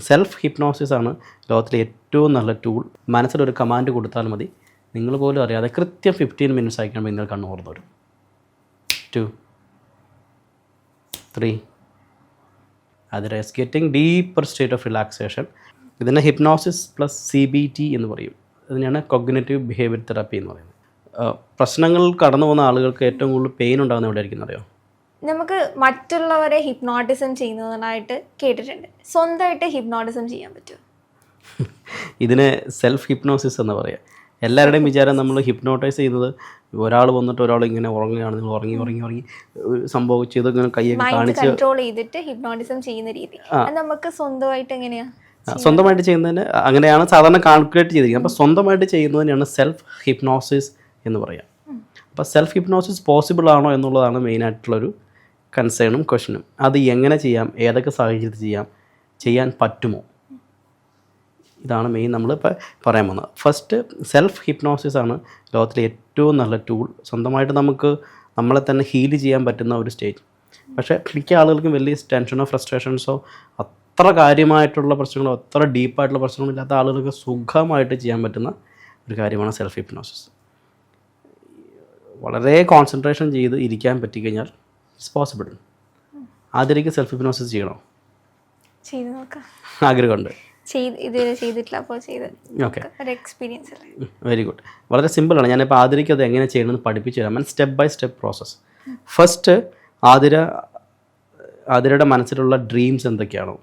Self hypnosis ആണ് ലോകത്തിലെ ഏറ്റവും നല്ല ടൂൾ. മനസ്സിലൊരു കമാൻഡ് കൊടുത്താൽ മതി, നിങ്ങൾ പോലും അറിയാതെ കൃത്യം 15 മിനിറ്റ്സ് ആയിക്കുമ്പോൾ നിങ്ങൾ കണ്ണ് ഓർന്നു വരും. 2, 3. അത് getting deeper state of relaxation. ഇതിനെ ഹിപ്നോസിസ് പ്ലസ് CBT എന്ന് പറയും. അതിനെയാണ് കോഗ്നിറ്റീവ് ബിഹേവിയർ തെറാപ്പി എന്ന് പറയുന്നത്. പ്രശ്നങ്ങൾ കടന്നു പോകുന്ന ആളുകൾക്ക് ഏറ്റവും കൂടുതൽ പെയിൻ ഉണ്ടാകുന്ന എവിടെ ആയിരിക്കും അറിയോ? നമുക്ക് മറ്റുള്ളവരെ ഹിപ്നോട്ടിസം ചെയ്യുന്നതിനായിട്ട് കേട്ടിട്ടുണ്ട്. സ്വന്തമായിട്ട് ഹിപ്നോട്ടിസം ചെയ്യാൻ പറ്റുമോ? ഇതിനെ സെൽഫ് ഹിപ്നോസിസ് എന്ന് പറയാം. എല്ലാവരുടെയും വിചാരം നമ്മൾ ഹിപ്നോട്ടൈസ് ചെയ്യുന്നത് ഒരാൾ വന്നിട്ട് ഒരാൾ ഇങ്ങനെ ഉറങ്ങുകയാണ്, നിങ്ങൾ ഉറങ്ങി ഉറങ്ങി ഉറങ്ങി സംഭവിച്ചു ഇതൊക്കെ കൈയൊക്കെ കാണിച്ച് കൺട്രോൾ ചെയ്തിട്ട് ഹിപ്നോട്ടിസം ചെയ്യുന്ന രീതി നമുക്ക് സ്വന്തമായിട്ട് എങ്ങനെയാ? സ്വന്തമായിട്ട് ചെയ്യുന്നതിന് അങ്ങനെയാണ് സാധാരണ കാൽക്കുലേറ്റ് ചെയ്തിരിക്കുന്നത്. അപ്പോൾ സ്വന്തമായിട്ട് ചെയ്യുന്നതിനാണ് സെൽഫ് ഹിപ്നോസിസ് എന്ന് പറയാം. അപ്പോൾ സെൽഫ് ഹിപ്നോസിസ് പോസിബിൾ ആണോ എന്നുള്ളതാണ് മെയിനായിട്ടുള്ളൊരു കൺസേണും ക്വസ്റ്റനും. അത് എങ്ങനെ ചെയ്യാം, ഏതൊക്കെ സാഹചര്യത്തിൽ ചെയ്യാൻ പറ്റുമോ, ഇതാണ് മെയിൻ നമ്മളിപ്പോൾ പറയാൻ പോകുന്നത്. ഫസ്റ്റ് സെൽഫ് ഹിപ്നോസിസ് ആണ് ലോകത്തിലെ ഏറ്റവും നല്ല ടൂൾ. സ്വന്തമായിട്ട് നമുക്ക് നമ്മളെ തന്നെ ഹീൽ ചെയ്യാൻ പറ്റുന്ന ഒരു സ്റ്റേജ്. പക്ഷേ മിക്ക ആളുകൾക്കും വലിയ ടെൻഷനോ ഫ്രസ്ട്രേഷൻസോ അത്ര കാര്യമായിട്ടുള്ള പ്രശ്നങ്ങളോ അത്ര ഡീപ്പായിട്ടുള്ള പ്രശ്നങ്ങളോ ഇല്ലാത്ത ആളുകൾക്ക് സുഖമായിട്ട് ചെയ്യാൻ പറ്റുന്ന ഒരു കാര്യമാണ് സെൽഫ് ഹിപ്നോസിസ്. വളരെ കോൺസെൻട്രേഷൻ ചെയ്ത് ഇരിക്കാൻ പറ്റിക്കഴിഞ്ഞാൽ ഇറ്റ്സ് പോസിബിൾ. ആദ്യമേക്ക് സെൽഫ് ഹിപ്നോസിസ് ചെയ്യണോ? ചെയ്ത് നോക്കാം, ആഗ്രഹമുണ്ട്. Okay, very good. വളരെ സിമ്പിളാണ്. ഞാനിപ്പോൾ ആതിരയ്ക്ക് അത് എങ്ങനെ ചെയ്യണമെന്ന് പഠിപ്പിച്ചു തരാം. Step by step process. First ആതിരയുടെ മനസ്സിലുള്ള ഡ്രീംസ് എന്തൊക്കെയാണോ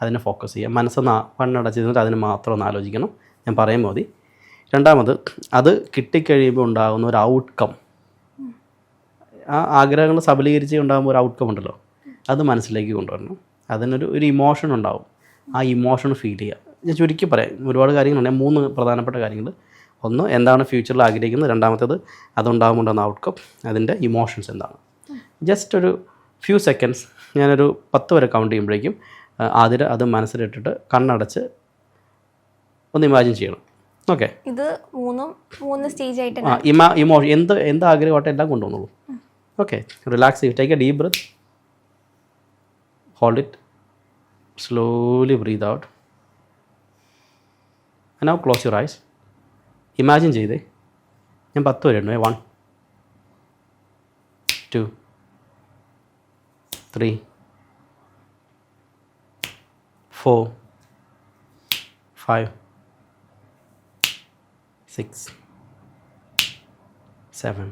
അതിനെ ഫോക്കസ് ചെയ്യുക. മനസ്സൊന്ന് കണ്ണടച്ചിരുന്നിട്ട് അതിന് മാത്രം ഒന്ന് ആലോചിക്കണം. ഞാൻ പറയുമ്പോൾ മതി. രണ്ടാമത്, അത് കിട്ടിക്കഴിയുമ്പോൾ ഉണ്ടാകുന്ന ഒരു ഔട്ട്കം, ആ ആഗ്രഹങ്ങൾ സബലീകരിച്ച് ഉണ്ടാകുമ്പോൾ ഒരു ഔട്ട്കം ഉണ്ടല്ലോ, അത് മനസ്സിലേക്ക് കൊണ്ടുവരണം. അതിനൊരു ഇമോഷൻ ഉണ്ടാവും. ആ ഇമോഷൻ ഫീൽ ചെയ്യുക. ഞാൻ ചുരുക്കി പറയാം, ഒരുപാട് കാര്യങ്ങളുണ്ട്. 3 പ്രധാനപ്പെട്ട കാര്യങ്ങൾ. ഒന്ന്, എന്താണ് ഫ്യൂച്ചറിൽ ആഗ്രഹിക്കുന്നത്. രണ്ടാമത്തേത്, അതുണ്ടാകുമ്പോണ്ടാകുന്ന ഔട്ട്കം, അതിൻ്റെ ഇമോഷൻസ് എന്താണ്. ജസ്റ്റ് ഒരു ഫ്യൂ സെക്കൻഡ്സ്, ഞാനൊരു 10 വരെ കൗണ്ട് ചെയ്യുമ്പോഴേക്കും ആതിര അത് മനസ്സിലിട്ടിട്ട് കണ്ണടച്ച് ഒന്ന് ഇമാജിൻ ചെയ്യണം. ഓക്കെ, ഇത് 3 സ്റ്റേജ് ആയിട്ട് ഇമോഷൻ എന്ത് ആഗ്രഹമായിട്ട് എല്ലാം കൊണ്ടുവന്നോളൂ. ഓക്കെ, റിലാക്സ് ചെയ്യും. Take a deep breath, hold it, slowly breathe out, and now close your eyes. Imagine ചെയ്തേ. ഞാൻ 10 വരെ എണ്ണുവേ. 1, 2, 3, 4, 5, 6, 7,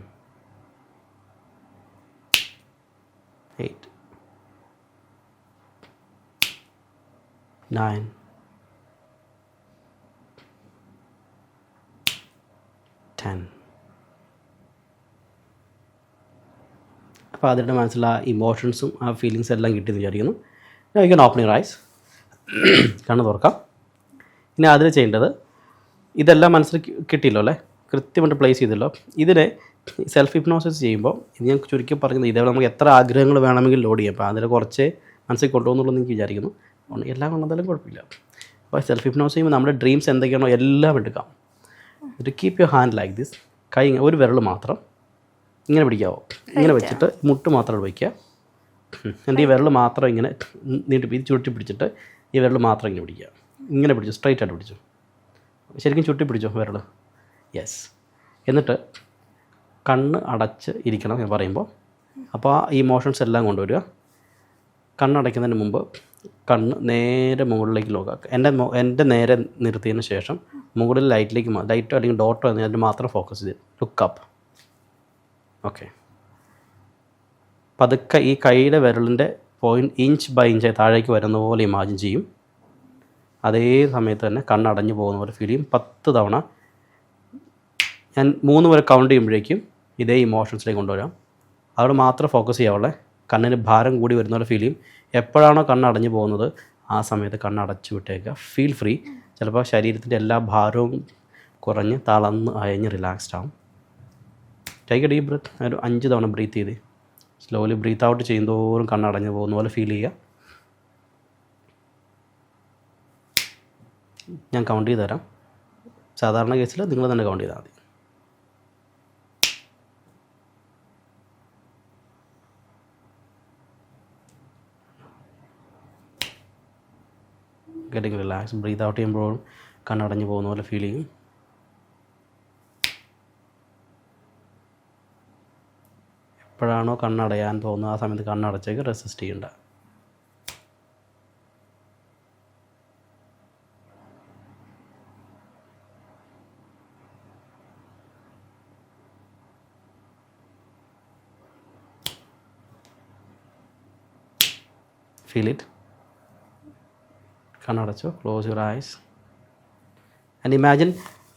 8, 9, 10. അപ്പോൾ അതിൻ്റെ മനസ്സിൽ ആ ഇമോഷൻസും ആ ഫീലിങ്സും എല്ലാം കിട്ടിയെന്ന് വിചാരിക്കുന്നു. You can open your eyes. കണ്ണ് തുറക്കാം. ഇനി അതിൽ ചെയ്യേണ്ടത്, ഇതെല്ലാം മനസ്സിൽ കിട്ടിയല്ലോ അല്ലേ, കൃത്യമായിട്ട് പ്ലേസ് ചെയ്തല്ലോ. ഇതിനെ സെൽഫ് ഹിപ്നോസിസ് ചെയ്യുമ്പോൾ, ഇത് ഞാൻ ചുരുക്കി പറയുന്നത്, ഇതേപോലെ നമുക്ക് എത്ര ആഗ്രഹങ്ങൾ വേണമെങ്കിൽ ലോഡ് ചെയ്യാം. അപ്പോൾ അതിൽ കുറച്ച് മനസ്സിൽ കൊണ്ടുപോകുന്നുള്ളൂ എന്ന് എനിക്ക് വിചാരിക്കുന്നു. എല്ലാം കൊണ്ടെന്തായാലും കുഴപ്പമില്ല. അപ്പോൾ സെൽഫ് ഹിപ്നോസിസ് ചെയ്യുമ്പോൾ നമ്മുടെ ഡ്രീംസ് എന്തൊക്കെയാണോ എല്ലാം എടുക്കാം. എന്നിട്ട് keep your hand like this. കൈ ഒരു വിരൽ മാത്രം ഇങ്ങനെ പിടിക്കാവോ, ഇങ്ങനെ വെച്ചിട്ട് മുട്ട് മാത്രം വയ്ക്കുക. എന്നിട്ട് ഈ വിരൽ മാത്രം ഇങ്ങനെ ഇത് ചുരുട്ടി പിടിച്ചിട്ട് ഈ വിരൽ മാത്രം ഇങ്ങനെ പിടിക്കുക. ഇങ്ങനെ പിടിച്ചു, സ്ട്രൈറ്റ് ആയിട്ട് പിടിച്ചു. ശരിക്കും ചുരുട്ടി പിടിച്ചോ വിരൽ. യെസ്. എന്നിട്ട് കണ്ണ് അടച്ച് ഇരിക്കണം ഞാൻ പറയുമ്പോൾ. അപ്പോൾ ആ ഇമോഷൻസ് എല്ലാം കൊണ്ടുവരിക. കണ്ണടയ്ക്കുന്നതിന് മുമ്പ് കണ്ണ് നേരെ മുകളിലേക്ക് നോക്കുക. എൻ്റെ നേരെ നിർത്തിയതിന് ശേഷം മുകളിൽ ലൈറ്റോ അല്ലെങ്കിൽ ഡോട്ടോ അതിന് മാത്രം ഫോക്കസ് ചെയ്ത് ലുക്ക് അപ്പ്. ഓക്കെ, പതുക്കെ ഈ കൈയുടെ വിരലിൻ്റെ പോയിൻറ്റ് ഇഞ്ച് ബൈ ഇഞ്ചായി താഴേക്ക് വരുന്ന പോലെ ഇമാജിൻ ചെയ്യും. അതേ സമയത്ത് തന്നെ കണ്ണടഞ്ഞു പോകുന്ന പോലെ ഫീൽ ചെയ്യും. 10 തവണ ഞാൻ 3 വരെ കൗണ്ട് ചെയ്യുമ്പോഴേക്കും ഇതേ ഇമോഷൻസിലേക്ക് കൊണ്ടുവരാം. അവിടെ മാത്രം ഫോക്കസ് ചെയ്യാവുള്ളേ. കണ്ണിന് ഭാരം കൂടി വരുന്ന പോലെ ഫീൽ ചെയ്യും. എപ്പോഴാണോ കണ്ണടഞ്ഞു പോകുന്നത് ആ സമയത്ത് കണ്ണടച്ചു വിട്ടേക്കുക. Feel free. ചിലപ്പോൾ ശരീരത്തിൻ്റെ എല്ലാ ഭാരവും കുറഞ്ഞ് തളർന്ന് അയഞ്ഞ് റിലാക്സ്ഡ് ആവും. Take a deep breath. ഒരു 5 തവണ ബ്രീത്ത് ചെയ്ത് സ്ലോലി ബ്രീത്ത് ഔട്ട് ചെയ്യുന്തോറും കണ്ണടഞ്ഞു പോകുന്ന പോലെ ഫീൽ ചെയ്യുക. ഞാൻ കൗണ്ട് ചെയ്ത് തരാം. സാധാരണ കേസിൽ നിങ്ങൾ തന്നെ കൗണ്ട് ചെയ്താൽ മതി. 1, ഗെറ്റിംഗ് റിലാക്സ്. ബ്രീത്ത് ഔട്ട് ചെയ്യുമ്പോഴും കണ്ണടഞ്ഞു പോകുന്ന പോലെ ഫീൽ ചെയ്യും. എപ്പോഴാണോ കണ്ണടയാൻ തോന്നുന്നത് ആ സമയത്ത് കണ്ണടച്ചേക്ക് റെസിസ്റ്റ് ചെയ്യണ്ട. Feel it. കണ്ണടച്ചോ. Close your eyes and imagine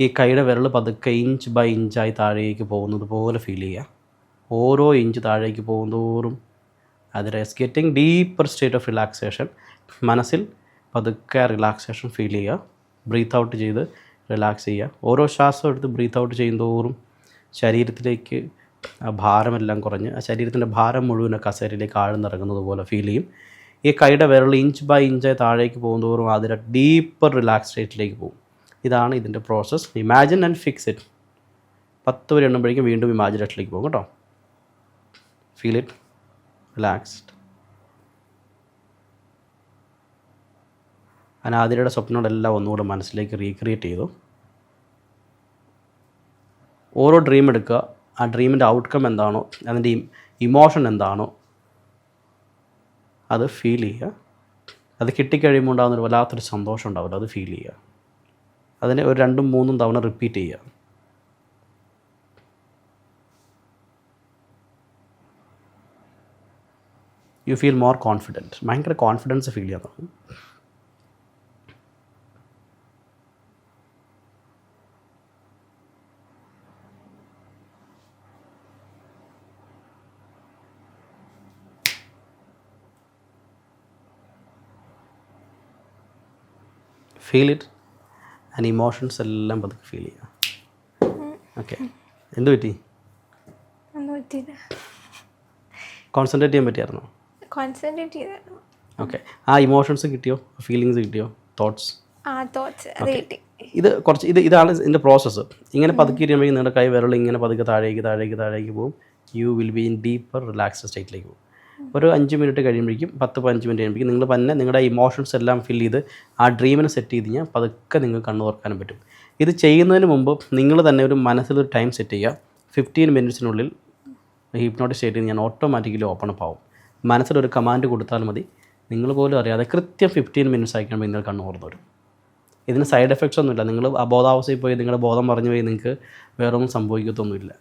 ഈ കൈയുടെ വിരൽ പതുക്കെ ഇഞ്ച് ബൈ ഇഞ്ചായി താഴേക്ക് പോകുന്നത് പോലെ ഫീൽ ചെയ്യുക. ഓരോ ഇഞ്ച് താഴേക്ക് പോകുന്തോറും അതിൽ getting deeper state of relaxation. മനസ്സിൽ പതുക്കെ റിലാക്സേഷൻ ഫീൽ ചെയ്യുക. ബ്രീത്ത് ഔട്ട് ചെയ്ത് റിലാക്സ് ചെയ്യുക. ഓരോ ശ്വാസം എടുത്ത് ബ്രീത്ത് ഔട്ട് ചെയ്യുന്തോറും ശരീരത്തിലേക്ക് ആ ഭാരമെല്ലാം കുറഞ്ഞ് ആ ശരീരത്തിൻ്റെ ഭാരം മുഴുവൻ കസേരയിലേക്ക് ആഴ്ന്നിറങ്ങുന്നത് പോലെ ഫീൽ ചെയ്യും. ഈ കൈയുടെ വിരൽ ഇഞ്ച് ബൈ ഇഞ്ചായി താഴേക്ക് പോകുന്തോറും അതിൻ്റെ ഡീപ്പർ റിലാക്സ് സ്റ്റേറ്റിലേക്ക് പോകും. ഇതാണ് ഇതിൻ്റെ process. Imagine and fix it. 10 വരെ എണ്ണുമ്പോഴേക്കും വീണ്ടും ഇമാജിനേഷനിലേക്ക് പോകും കേട്ടോ. Feel it. റിലാക്സ്ഡ്. അനാദിരയുടെ സ്വപ്നങ്ങളെല്ലാം ഒന്നുകൂടെ മനസ്സിലേക്ക് റീക്രിയേറ്റ് ചെയ്തു. ഓരോ ഡ്രീം എടുക്കുക. ആ ഡ്രീമിൻ്റെ ഔട്ട്കം എന്താണോ, അതിൻ്റെ ഇമോഷൻ എന്താണോ അത് ഫീൽ ചെയ്യുക. അത് കിട്ടിക്കഴിയുമ്പോൾ ഉണ്ടാകുന്നൊരു വല്ലാത്തൊരു സന്തോഷം ഉണ്ടാവില്ല, അത് ഫീൽ ചെയ്യുക. അതിനെ ഒരു 2-3 തവണ റിപ്പീറ്റ് ചെയ്യുക. You feel more confident. ഭയങ്കര കോൺഫിഡൻസ് ഫീൽ ചെയ്യാൻ തുടങ്ങും. ഫീൽ ഇറ്റ് ആൻഡ് ഇമോഷൻസ് എല്ലാം പതുക്കെ ഫീൽ ചെയ്യുക. ഓക്കെ. എന്ത് പറ്റി? കോൺസെൻട്രേറ്റ് ചെയ്യാൻ പറ്റിയായിരുന്നോ? കോൺസെൻട്രേറ്റ് ചെയ്തായിരുന്നു. ഓക്കെ. ആ ഇമോഷൻസ് കിട്ടിയോ? ഫീലിങ്സ് കിട്ടിയോ? തോട്ട്സ്? അത് കിട്ടി. ഇത് കുറച്ച് ഇതാണ് ഇതിൻ്റെ പ്രോസസ്സ്. ഇങ്ങനെ പതുക്കി ഇരിക്കുമ്പോഴേക്കും നിങ്ങളുടെ കൈ വിരൽ ഇങ്ങനെ പതുക്കെ താഴേക്ക് പോകും. You will be in deeper relaxed സ്റ്റേറ്റിലേക്ക് പോകും. ഒരു 5 മിനിറ്റ് കഴിയുമ്പോഴേക്കും 10-15 മിനിറ്റ് കഴിയുമ്പോഴേക്കും നിങ്ങൾ തന്നെ നിങ്ങളുടെ ഇമോഷൻസ് എല്ലാം ഫിൽ ചെയ്ത് ആ ഡ്രീമിനെ സെറ്റ് ചെയ്ത് കഴിഞ്ഞാൽ പതുക്കെ നിങ്ങൾക്ക് കണ്ണു തുറക്കാനും പറ്റും. ഇത് ചെയ്യുന്നതിന് മുമ്പ് നിങ്ങൾ തന്നെ ഒരു മനസ്സിലൊരു ടൈം സെറ്റ് ചെയ്യുക. 15 മിനിറ്റ്സിനുള്ളിൽ ഹിപ്നോട്ടിക് സ്റ്റേറ്റിൽ ഞാൻ ഓട്ടോമാറ്റിക്കലി ഓപ്പൺ അപ്പ് ആവും. മനസ്സിലൊരു കമാൻഡ് കൊടുത്താൽ മതി. നിങ്ങൾ പോലും അറിയാതെ കൃത്യം 15 മിനിറ്റ്സ് ആയിക്കുമ്പോൾ നിങ്ങൾ കണ്ണു തുറന്നു വരും. ഇതിന് സൈഡ് എഫക്ട്സ് ഒന്നുമില്ല. നിങ്ങൾ അബോധാവസ്ഥയിൽ പോയി നിങ്ങളുടെ ബോധം പറഞ്ഞു പോയി നിങ്ങൾക്ക് വേറൊന്നും സംഭവിക്കത്തൊന്നുമില്ല.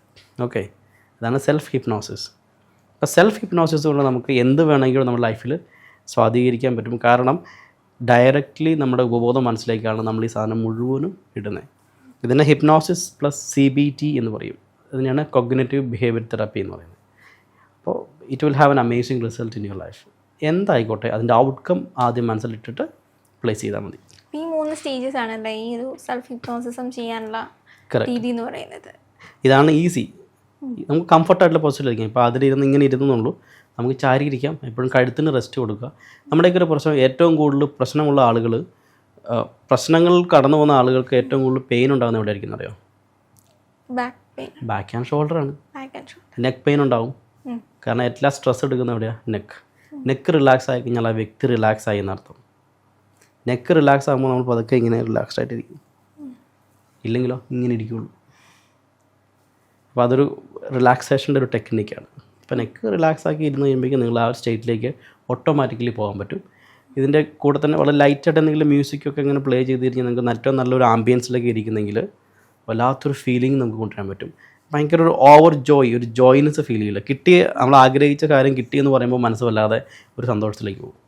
ഓക്കെ. ഇതാണ് സെൽഫ് ഹിപ്നോസിസ്. അപ്പോൾ സെൽഫ് ഹിപ്നോസിസ് കൊണ്ട് നമുക്ക് എന്ത് വേണമെങ്കിലും നമ്മുടെ ലൈഫിൽ സ്വാധീകരിക്കാൻ പറ്റും. കാരണം ഡയറക്റ്റ്ലി നമ്മുടെ ഉപബോധം മനസ്സിലേക്കാണ് നമ്മൾ ഈ സാധനം മുഴുവനും ഇടുന്നത്. ഇതിനെ ഹിപ്നോസിസ് പ്ലസ് CBT എന്ന് പറയും. ഇതിനെയാണ് കോഗ്നിറ്റീവ് ബിഹേവിയർ തെറാപ്പി എന്ന് പറയുന്നത്. അപ്പോൾ it will have an amazing result in your life. എന്തായിക്കോട്ടെ അതിൻ്റെ ഔട്ട്കം ആദ്യം മനസ്സിലിട്ടിട്ട് പ്ലേസ് ചെയ്താൽ മതി. ഈ 3 സ്റ്റേജസ് ആണല്ലേ ഈ ഒരു സെൽഫ് ഹിപ്നോസിസം ചെയ്യാനുള്ള രീതി എന്ന് പറയുന്നത്. ഇതാണ് ഈസി. നമുക്ക് കംഫർട്ടായിട്ടുള്ള പൊസിഷനിലിരിക്കാം. ഇപ്പോൾ അതിലിരുന്ന് ഇങ്ങനെ ഇരുന്നുള്ളൂ. നമുക്ക് ചാരി ഇരിക്കാം. എപ്പോഴും കഴുത്തിന് റെസ്റ്റ് കൊടുക്കുക. നമ്മുടെയൊക്കെ ഒരു പ്രശ്നം, ഏറ്റവും കൂടുതൽ പ്രശ്നമുള്ള ആളുകൾ, പ്രശ്നങ്ങൾ കടന്നു പോകുന്ന ആളുകൾക്ക് ഏറ്റവും കൂടുതൽ പെയിൻ ഉണ്ടാകുന്ന എവിടെ ആയിരിക്കും അറിയോ? ബാക്ക് ആൻഡ് ഷോൾഡറാണ്. നെക്ക് പെയിൻ ഉണ്ടാവും. കാരണം എല്ലാ സ്ട്രെസ് എടുക്കുന്ന എവിടെയാണ്? നെക്ക് റിലാക്സ് ആയി കഴിഞ്ഞാൽ ആ വ്യക്തി റിലാക്സ് ആയി എന്നർത്ഥം. നെക്ക് റിലാക്സ് ആകുമ്പോൾ നമ്മൾ പതുക്കെ ഇങ്ങനെ റിലാക്സ്ഡ് ആയിട്ടിരിക്കും. ഇല്ലെങ്കിലോ ഇങ്ങനെ ഇരിക്കുള്ളൂ. അപ്പോൾ അതൊരു റിലാക്സേഷൻ്റെ ഒരു ടെക്നിക്കാണ്. ഇപ്പോൾ നെക്ക് റിലാക്സ് ആക്കി ഇരുന്ന് കഴിയുമ്പോഴേക്കും നിങ്ങൾ ആ സ്റ്റേറ്റിലേക്ക് ഓട്ടോമാറ്റിക്കലി പോകാൻ പറ്റും. ഇതിൻ്റെ കൂടെ തന്നെ വളരെ ലൈറ്റായിട്ട് എന്തെങ്കിലും മ്യൂസിക്കൊക്കെ ഇങ്ങനെ പ്ലേ ചെയ്തിരിക്കും. നിങ്ങൾക്ക് ഏറ്റവും നല്ലൊരു ആംബിയൻസിലൊക്കെ ഇരിക്കുന്നെങ്കിൽ വല്ലാത്തൊരു ഫീലിംഗ് നമുക്ക് കൊണ്ടുവരാൻ പറ്റും. ഭയങ്കര ഒരു ഓവർ ജോയ്, ഒരു ജോയിനെസ് ഫീൽ ചെയ്യില്ല. നമ്മൾ ആഗ്രഹിച്ച കാര്യം കിട്ടിയെന്ന് പറയുമ്പോൾ മനസ്സ് വല്ലാതെ ഒരു സന്തോഷത്തിലേക്ക് പോകും.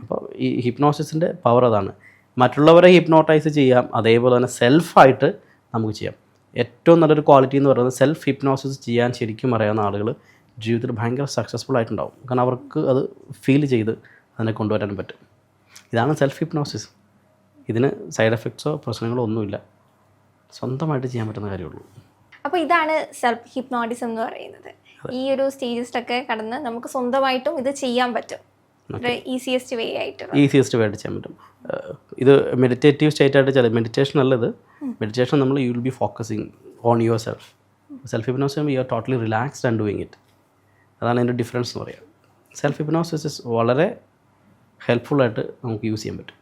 അപ്പോൾ ഈ ഹിപ്നോസിസിൻ്റെ പവർ അതാണ്. മറ്റുള്ളവരെ ഹിപ്നോട്ടൈസ് ചെയ്യാം, അതേപോലെ തന്നെ സെൽഫായിട്ട് നമുക്ക് ചെയ്യാം. ഏറ്റവും നല്ലൊരു ക്വാളിറ്റി എന്ന് പറയുന്നത് സെൽഫ് ഹിപ്നോസിസ് ചെയ്യാൻ ശരിക്കും അറിയാവുന്ന ആളുകൾ ജീവിതത്തിൽ ഭയങ്കര സക്സസ്ഫുൾ ആയിട്ടുണ്ടാവും. കാരണം അവർക്ക് അത് ഫീൽ ചെയ്ത് അതിനെ കൊണ്ടുവരാൻ പറ്റും. ഇതാണ് സെൽഫ് ഹിപ്നോസിസ്. ഇതിന് സൈഡ് എഫക്ട്സോ പ്രശ്നങ്ങളോ ഒന്നുമില്ല. സ്വന്തമായിട്ട് ചെയ്യാൻ പറ്റുന്ന കാര്യമുള്ളൂ. അപ്പോൾ ഇതാണ് സെൽഫ് ഹിപ്നോട്ടിസം എന്ന് പറയുന്നത്. ഈ ഒരു സ്റ്റേജസിലൊക്കെ കടന്ന് നമുക്ക് സ്വന്തമായിട്ടും ഇത് ചെയ്യാൻ പറ്റും. ഈസിയസ്റ്റ് വേ ആയിട്ട് ചെയ്യാൻ പറ്റും. ഇത് മെഡിറ്റേറ്റീവ് സ്റ്റേറ്റ് ആയിട്ട് ചില മെഡിറ്റേഷൻ അല്ല ഇത്. മെഡിറ്റേഷൻ നമ്മൾ you will be focusing on your self. Self hypnosis you are totally relaxed and doing it. അതാണ് അതിൻ്റെ ഡിഫറൻസ് എന്ന് പറയുക. സെൽഫ് ഹിപ്നോസിസ് വളരെ ഹെൽപ്ഫുള്ളായിട്ട് നമുക്ക് യൂസ് ചെയ്യാൻ പറ്റും.